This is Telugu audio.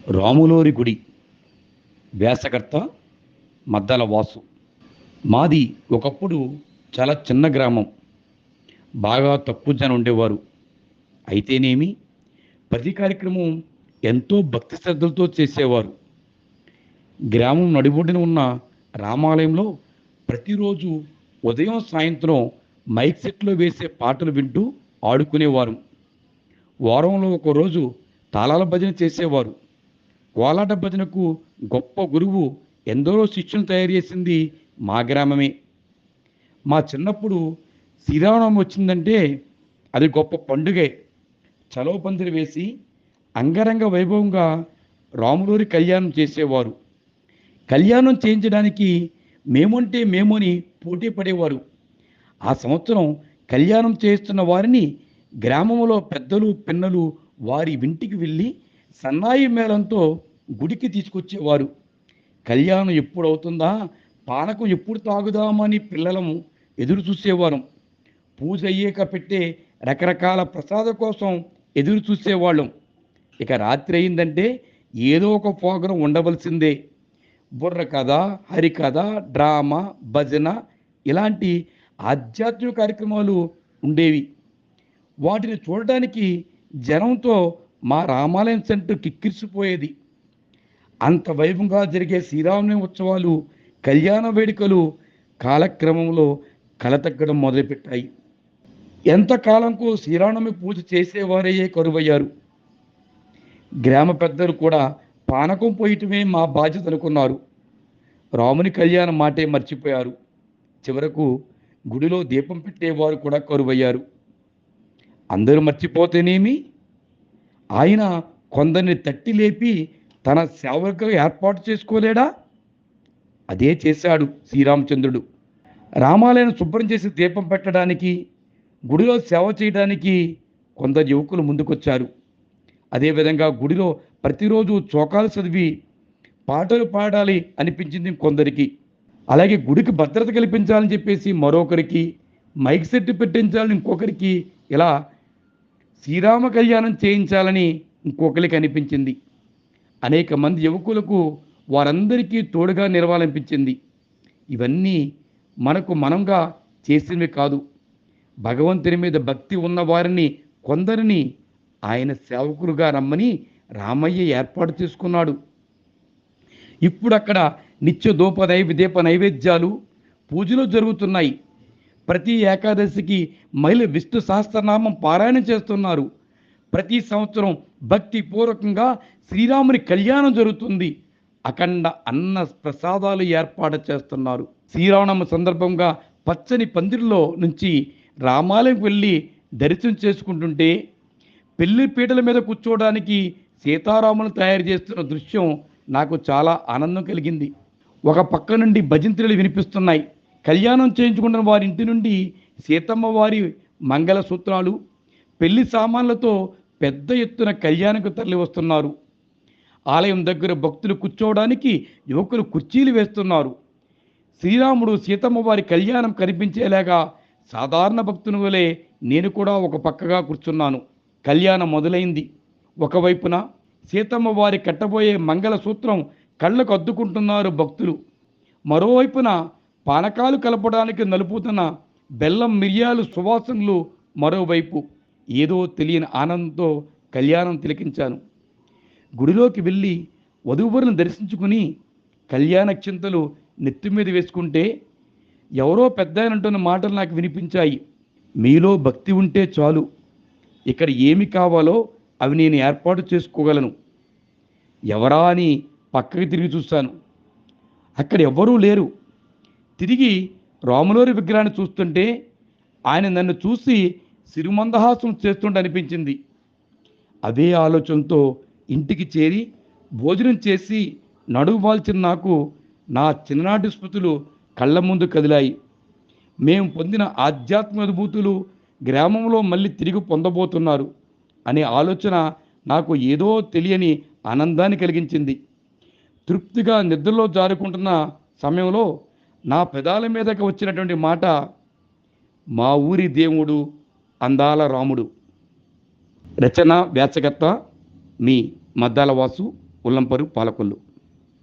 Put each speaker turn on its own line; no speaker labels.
రాములోరి గుడి. వ్యాసకర్త మద్దల వాసు. మాది ఒకప్పుడు చాలా చిన్న గ్రామం. బాగా తక్కువ జనం ఉండేవారు. అయితేనేమి ప్రతి కార్యక్రమం ఎంతో భక్తి శ్రద్ధలతో చేసేవారు. గ్రామం నడిబొడ్డున ఉన్న రామాలయంలో ప్రతిరోజు ఉదయం సాయంత్రం మైక్ సెట్లో వేసే పాటలు వింటూ ఆడుకునేవారు. వారంలో ఒకరోజు తాళాల భజన చేసేవారు. కోలాట భజనకు గొప్ప గురువు ఎందరో శిష్యులను తయారు చేసింది మా గ్రామమే. మా చిన్నప్పుడు శ్రీరామనవమి వచ్చిందంటే అది గొప్ప పండుగే. చలో పందిరి వేసి అంగరంగ వైభవంగా రాములూరి కళ్యాణం చేసేవారు. కళ్యాణం చేయించడానికి మేమంటే మేమని పోటీ పడేవారు. ఆ సంవత్సరం కళ్యాణం చేస్తున్న వారిని గ్రామంలో పెద్దలు పిన్నలు వారి ఇంటికి వెళ్ళి సన్నాయి మేళంతో గుడికి తీసుకొచ్చేవారు. కళ్యాణం ఎప్పుడు అవుతుందా, పానకం ఎప్పుడు తాగుదామని పిల్లలము ఎదురు చూసేవారం. పూజ అయ్యాక పెట్టే రకరకాల ప్రసాద కోసం ఎదురు చూసేవాళ్ళం. ఇక రాత్రి అయిందంటే ఏదో ఒక ప్రోగ్రాం ఉండవలసిందే. బుర్ర కథ, హరికథ, డ్రామా, భజన ఇలాంటి ఆధ్యాత్మిక కార్యక్రమాలు ఉండేవి. వాటిని చూడడానికి జనంతో మా రామాలయం సెంటర్ కిక్కిరిసిపోయేది. అంత వైభవంగా జరిగే శ్రీరామనవమి ఉత్సవాలు, కళ్యాణ వేడుకలు కాలక్రమంలో కలతగ్గడం మొదలుపెట్టాయి. ఎంతకాలంకు శ్రీరామనవమి పూజ చేసేవారయ్యే కరువయ్యారు. గ్రామ పెద్దలు కూడా పానకం పోయటమే మా బాధ్యత అనుకున్నారు. రాముని కళ్యాణం మాటే మర్చిపోయారు. చివరకు గుడిలో దీపం పెట్టేవారు కూడా కరువయ్యారు. అందరూ మర్చిపోతేనేమి, ఆయన కొందరిని తట్టి లేపి తన సేవకుగా ఏర్పాటు చేసుకోలేడా? అదే చేశాడు శ్రీరామచంద్రుడు. రామాలయం శుభ్రం చేసి దీపం పెట్టడానికి, గుడిలో సేవ చేయడానికి కొందరు యువకులు ముందుకొచ్చారు. అదేవిధంగా గుడిలో ప్రతిరోజు చోకాలు చదివి పాటలు పాడాలి అనిపించింది కొందరికి. అలాగే గుడికి భద్రత కల్పించాలని చెప్పేసి మరొకరికి, మైక్ సెట్ పెట్టించాలని ఇంకొకరికి, ఇలా శ్రీరామ కళ్యాణం చేయించాలని ఇంకొకరికి అనిపించింది. అనేక మంది యువకులకు వారందరికీ తోడుగా నిలవాలనిపించింది. ఇవన్నీ మనకు మనంగా చేసినవి కాదు. భగవంతుని మీద భక్తి ఉన్న వారిని కొందరిని ఆయన సేవకులుగా రమ్మని రామయ్య ఏర్పాటు చేసుకున్నాడు. ఇప్పుడు అక్కడ నిత్య దీప నైవేద్యాలు, పూజలు జరుగుతున్నాయి. ప్రతి ఏకాదశికి మహిళ విష్ణు సహస్రనామం పారాయణ చేస్తున్నారు. ప్రతి సంవత్సరం భక్తి పూర్వకంగా శ్రీరాముని కళ్యాణం జరుగుతుంది. అఖండ అన్న ప్రసాదాలు ఏర్పాటు చేస్తున్నారు. శ్రీరామనవమి సందర్భంగా పచ్చని పందిరిలో నుంచి రామాలయం వెళ్ళి దర్శనం చేసుకుంటుంటే పెళ్లి పీటల మీద కూర్చోవడానికి సీతారాములను తయారు చేస్తున్న దృశ్యం నాకు చాలా ఆనందం కలిగింది. ఒక పక్క నుండి భజంత్రులు వినిపిస్తున్నాయి. కళ్యాణం చేయించుకున్న వారి ఇంటి నుండి సీతమ్మ వారి మంగళసూత్రాలు, పెళ్లి సామాన్లతో పెద్ద ఎత్తున కళ్యాణకు తరలి వస్తున్నారు. ఆలయం దగ్గర భక్తులు కూర్చోవడానికి యువకులు కుర్చీలు వేస్తున్నారు. శ్రీరాముడు సీతమ్మ వారి కళ్యాణం కనిపించేలాగా సాధారణ భక్తుని వలె నేను కూడా ఒక పక్కగా కూర్చున్నాను. కళ్యాణం మొదలైంది. ఒకవైపున సీతమ్మ వారి కట్టబోయే మంగళసూత్రం కళ్ళకు అద్దుకుంటున్నారు భక్తులు. మరోవైపున పానకాలు కలపడానికి నలుపుతున్న బెల్లం మిరియాలు సువాసనలు మరోవైపు. ఏదో తెలియని ఆనందంతో కళ్యాణం తిలకించాను. గుడిలోకి వెళ్ళి వధూవరులను దర్శించుకుని కళ్యాణ చింతలు నెత్తి మీద వేసుకుంటే ఎవరో పెద్ద అంటున్న మాటలు నాకు వినిపించాయి. మీలో భక్తి ఉంటే చాలు, ఇక్కడ ఏమి కావాలో అవి నేను ఏర్పాటు చేసుకోగలను. ఎవరా అని పక్కకి తిరిగి చూశాను. అక్కడ ఎవ్వరూ లేరు. తిరిగి రాములోరి విగ్రహాన్ని చూస్తుంటే ఆయన నన్ను చూసి సిరుమందహాసం చేస్తుంటే అనిపించింది. అదే ఆలోచనతో ఇంటికి చేరి భోజనం చేసి నడుము వాల్చిన నాకు నా చిన్ననాటి స్మృతులు కళ్ళ ముందు కదిలాయి. మేము పొందిన ఆధ్యాత్మిక అనుభూతులు గ్రామంలో మళ్ళీ తిరిగి పొందబోతున్నారు అనే ఆలోచన నాకు ఏదో తెలియని ఆనందాన్ని కలిగించింది. తృప్తిగా నిద్రలో జారుకుంటున్న సమయంలో నా పెదాల మీదకి వచ్చినటువంటి మాట, మా ఊరి దేవుడు అందాల రాముడు. రచన వ్యాసకర్త మీ మద్దాల వాసు, ఉల్లంపరు పాలకొల్లు.